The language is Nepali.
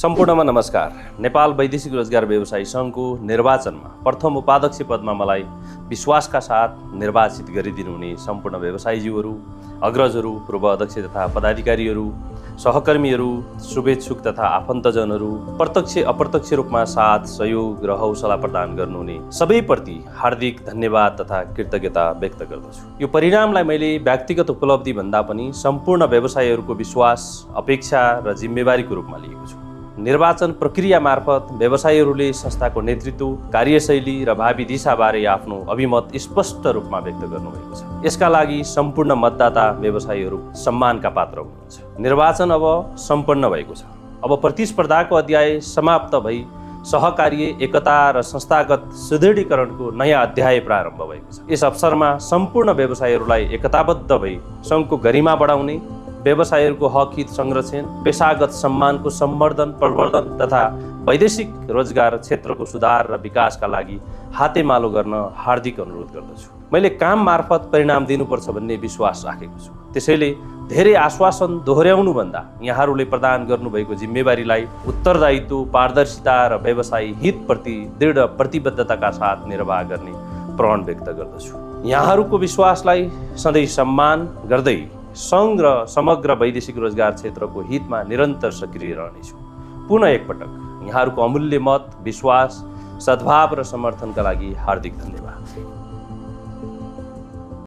सम्पूर्णमा नमस्कार। नेपाल वैदेशिक रोजगार व्यवसायी सङ्घको निर्वाचनमा प्रथम उपाध्यक्ष पदमा मलाई विश्वासका साथ निर्वाचित गरिदिनुहुने सम्पूर्ण व्यवसायीज्यूहरू, अग्रजहरू, पूर्व अध्यक्ष तथा पदाधिकारीहरू, सहकर्मीहरू, शुभेच्छुक तथा आफन्तजनहरू, प्रत्यक्ष अप्रत्यक्ष रूपमा साथ, सहयोग र हौसला प्रदान गर्नुहुने सबैप्रति हार्दिक धन्यवाद तथा कृतज्ञता व्यक्त गर्दछु। यो परिणामलाई मैले व्यक्तिगत उपलब्धि भन्दा पनि सम्पूर्ण व्यवसायीहरूको विश्वास, अपेक्षा र जिम्मेवारीको रूपमा लिएको छु। निर्वाचन प्रक्रिया मार्फत व्यवसायीहरूले संस्थाको नेतृत्व, कार्यशैली र भावी दिशाबारे आफ्नो अभिमत स्पष्ट रूपमा व्यक्त गर्नुभएको छ। यसका लागि सम्पूर्ण मतदाता व्यवसायीहरू सम्मानका पात्र हुनुहुन्छ। निर्वाचन अब सम्पन्न भएको छ। अब प्रतिस्पर्धाको अध्याय समाप्त भई सहकार्य, एकता र संस्थागत सुदृढीकरणको नयाँ अध्याय प्रारम्भ भएको छ। यस अवसरमा सम्पूर्ण व्यवसायीहरूलाई एकताबद्ध भई सङ्घको गरिमा बढाउने, व्यवसायीहरूको हक हित संरक्षण, पेशागत सम्मानको सम्वर्धन, प्रवर्धन तथा वैदेशिक रोजगार क्षेत्रको सुधार र विकासका लागि हातेमालो गर्न हार्दिक अनुरोध गर्दछु। मैले काम मार्फत परिणाम दिनुपर्छ भन्ने विश्वास राखेको छु। त्यसैले धेरै आश्वासन दोहोर्याउनुभन्दा यहाँहरूले प्रदान गर्नुभएको जिम्मेवारीलाई उत्तरदायित्व, पारदर्शिता र व्यवसायी हितप्रति दृढ प्रतिबद्धताका साथ निर्वाह गर्ने प्रण व्यक्त गर्दछु। यहाँहरूको विश्वासलाई सधैँ सम्मान गर्दै सङ्घ र समग्र वैदेशिक रोजगार क्षेत्रको हितमा निरन्तर सक्रिय रहनेछु। पुनः एकपटक यहाँहरूको अमूल्य मत, विश्वास, सद्भाव र समर्थनका लागि हार्दिक धन्यवाद।